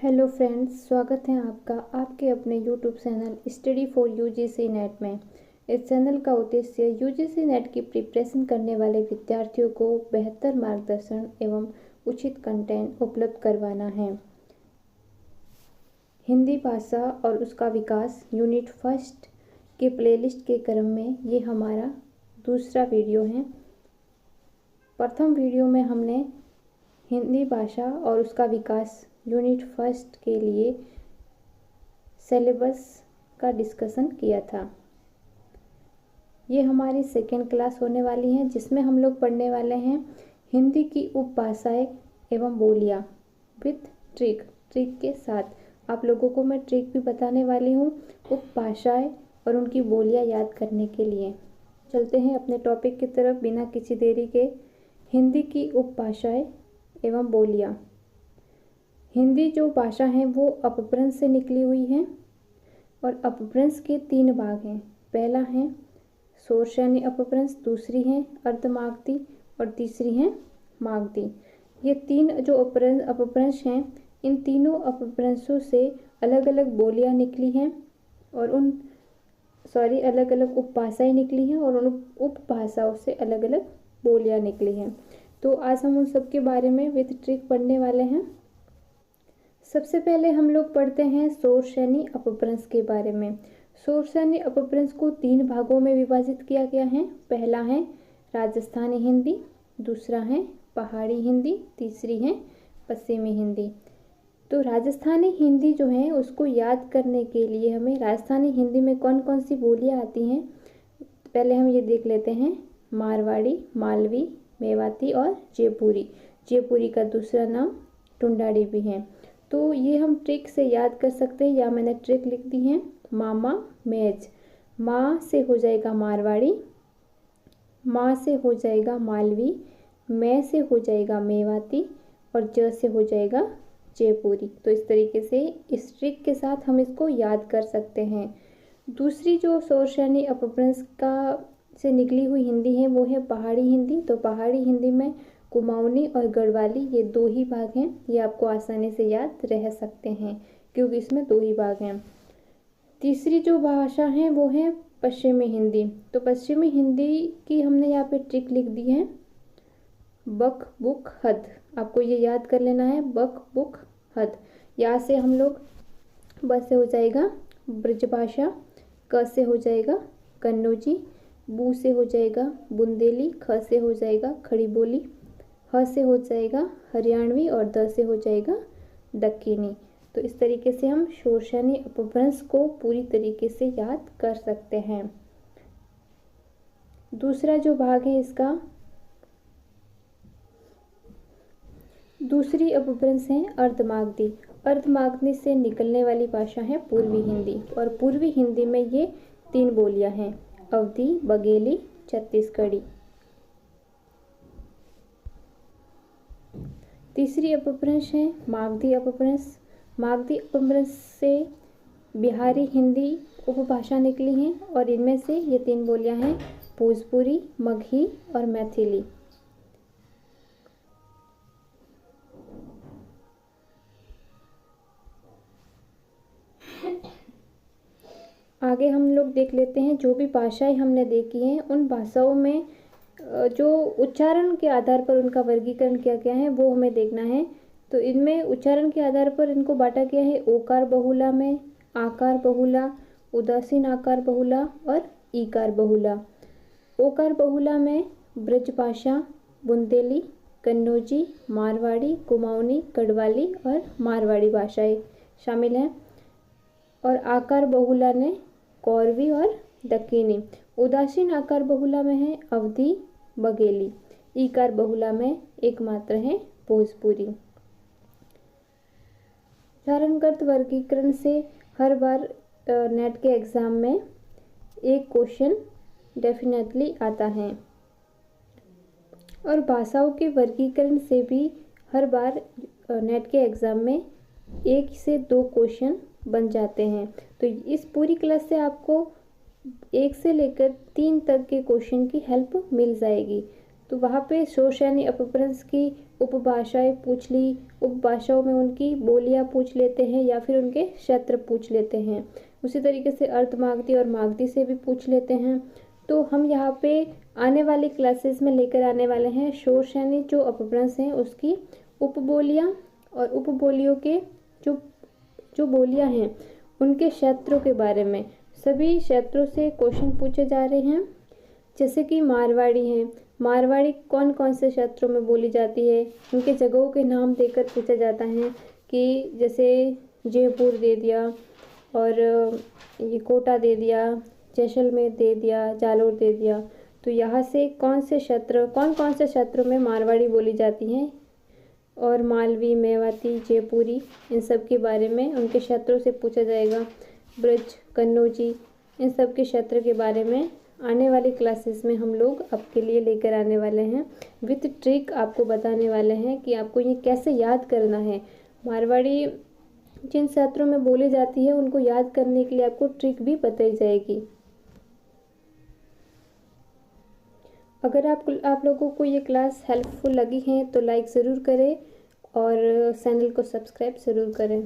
Hello friends, स्वागत है आपका आपके अपने YouTube channel study for UGC net में। इस चैनल का उद्देश्य यूजीसी नेट की प्रिपरेशन करने वाले विद्यार्थियों को बेहतर मार्गदर्शन एवं उचित कंटेंट उपलब्ध करवाना है। हिंदी भाषा और उसका विकास यूनिट फर्स्ट के प्लेलिस्ट के क्रम में ये हमारा दूसरा वीडियो है। प्रथम वीडियो में हमने हिंदी भाषा और उसका विकास यूनिट फर्स्ट के लिए सिलेबस का डिस्कशन किया था। ये हमारी सेकेंड क्लास होने वाली है, जिसमें हम लोग पढ़ने वाले हैं हिंदी की उपभाषाएं एवं बोलियां विथ ट्रिक के साथ। आप लोगों को मैं ट्रिक भी बताने वाली हूँ उपभाषाएं और उनकी बोलियां याद करने के लिए। चलते हैं अपने टॉपिक की तरफ बिना किसी देरी के। हिंदी की उपभाषाएं एवं बोलियां। हिंदी जो भाषा है वो अपभ्रंश से निकली हुई है और अपभ्रंश के 3 भाग हैं। पहला है शोरशैनी अपभ्रंश, दूसरी है अर्धमागधी और तीसरी है मागधी। ये 3 जो अपभ्रंश हैं, इन तीनों अपभ्रंशों से अलग अलग बोलियां निकली हैं और अलग अलग उपभाषाएं निकली हैं और उन उपभाषाओं से अलग अलग बोलियां निकली हैं। तो आज हम उन सब के बारे में विद ट्रिक पढ़ने वाले हैं। सबसे पहले हम लोग पढ़ते हैं शोरशैनी अपभ्रंश के बारे में। शोरशैनी अपभ्रंश को 3 भागों में विभाजित किया गया है। पहला है राजस्थानी हिंदी, दूसरा है पहाड़ी हिंदी, तीसरी है पश्चिमी हिंदी। तो राजस्थानी हिंदी जो है उसको याद करने के लिए हमें राजस्थानी हिंदी में कौन कौन सी बोलियां आती हैं, पहले हम ये देख लेते हैं। मारवाड़ी, मालवी, मेवाती और जयपुरी। जयपुरी का दूसरा नाम टुंडाड़ी भी है। तो ये हम ट्रिक से याद कर सकते हैं, या मैंने ट्रिक लिख दी है मामा मेज। माँ से हो जाएगा मारवाड़ी, माँ से हो जाएगा मालवी, मैं से हो जाएगा मेवाती और ज से हो जाएगा जयपुरी। तो इस तरीके से इस ट्रिक के साथ हम इसको याद कर सकते हैं। दूसरी जो शोरशैनी अपभ्रंश का से निकली हुई हिंदी है वो है पहाड़ी हिंदी। तो पहाड़ी हिंदी में कुमाऊनी और गढ़वाली ये 2 ही भाग हैं। ये आपको आसानी से याद रह सकते हैं क्योंकि इसमें 2 ही भाग हैं। तीसरी जो भाषा है वो है पश्चिमी हिंदी। तो पश्चिमी हिंदी की हमने यहाँ पे ट्रिक लिख दी है बक बुक हद। आपको ये याद कर लेना है बक बुक हद। यहाँ से हम लोग ब से हो जाएगा ब्रजभाषा, क से हो जाएगा कन्नौजी, बू से हो जाएगा बुंदेली, ख से हो जाएगा खड़ी बोली, ह से हो जाएगा हरियाणवी और द से हो जाएगा दक्खनी। तो इस तरीके से हम शोरशैनी अपभ्रंश को पूरी तरीके से याद कर सकते हैं। दूसरा जो भाग है इसका, दूसरी अपभ्रंश है अर्धमागधी। अर्धमागधी से निकलने वाली भाषा है पूर्वी हिंदी और पूर्वी हिंदी में ये 3 बोलियां हैं अवधी, बघेली, छत्तीसगढ़ी। तीसरी अपभ्रंश है मागधी अपभ्रंश। मागधी अपभ्रंश से बिहारी हिंदी उपभाषा निकली हैं और इनमें से ये 3 बोलियां हैं भोजपुरी, मगही और मैथिली। आगे हम लोग देख लेते हैं जो भी भाषाएं हमने देखी हैं उन भाषाओं में जो उच्चारण के आधार पर उनका वर्गीकरण किया गया है वो हमें देखना है। तो इनमें उच्चारण के आधार पर इनको बांटा गया है ओकार बहुला में, आकार बहुला, उदासीन आकार बहुला और ईकार बहुला। ओकार बहुला में ब्रजभाषा, बुंदेली, कन्नौजी, मारवाड़ी, कुमाऊनी, गढ़वाली और मारवाड़ी भाषाएं शामिल हैं। और आकार बहुला में कौरवी और दक्खनी। उदासीन आकार बहुला में है अवधी, बघेली। ईकार बहुला में एकमात्र है भोजपुरी। उच्चारणगत वर्गीकरण से हर बार नेट के एग्जाम में एक क्वेश्चन डेफिनेटली आता है और भाषाओं के वर्गीकरण से भी हर बार नेट के एग्जाम में 1 से 2 क्वेश्चन बन जाते हैं। तो इस पूरी क्लास से आपको 1 से लेकर 3 तक के क्वेश्चन की हेल्प मिल जाएगी। तो वहाँ पे शोरशैनी अपभ्रंश की उपभाषाएं पूछ ली, उपभाषाओं में उनकी बोलियां पूछ लेते हैं या फिर उनके क्षेत्र पूछ लेते हैं। उसी तरीके से अर्धमागधी और मागधी से भी पूछ लेते हैं। तो हम यहाँ पे आने वाली क्लासेस में लेकर आने वाले हैं शोर यानी जो अपभ्रंश हैं उसकी उपबोलियाँ और उपबोलियों के जो जो बोलियाँ हैं उनके क्षेत्रों के बारे में। सभी क्षेत्रों से क्वेश्चन पूछे जा रहे हैं। जैसे कि मारवाड़ी है, मारवाड़ी कौन कौन से क्षेत्रों में बोली जाती है, उनके जगहों के नाम देकर पूछा जाता है कि जैसे जयपुर दे दिया और ये कोटा दे दिया, जैसलमेर दे दिया, जालोर दे दिया। तो यहाँ से कौन से क्षेत्रों में मारवाड़ी बोली जाती हैं और मालवी, मेवाती, जयपुरी इन सब के बारे में उनके क्षेत्रों से पूछा जाएगा। ब्रज, कन्नौजी इन सब के क्षेत्र के बारे में आने वाली क्लासेस में हम लोग आपके लिए लेकर आने वाले हैं। विथ ट्रिक आपको बताने वाले हैं कि आपको ये कैसे याद करना है। मारवाड़ी जिन क्षेत्रों में बोली जाती है उनको याद करने के लिए आपको ट्रिक भी बताई जाएगी। अगर आप लोगों को ये क्लास हेल्पफुल लगी है तो लाइक ज़रूर करें और चैनल को सब्सक्राइब ज़रूर करें।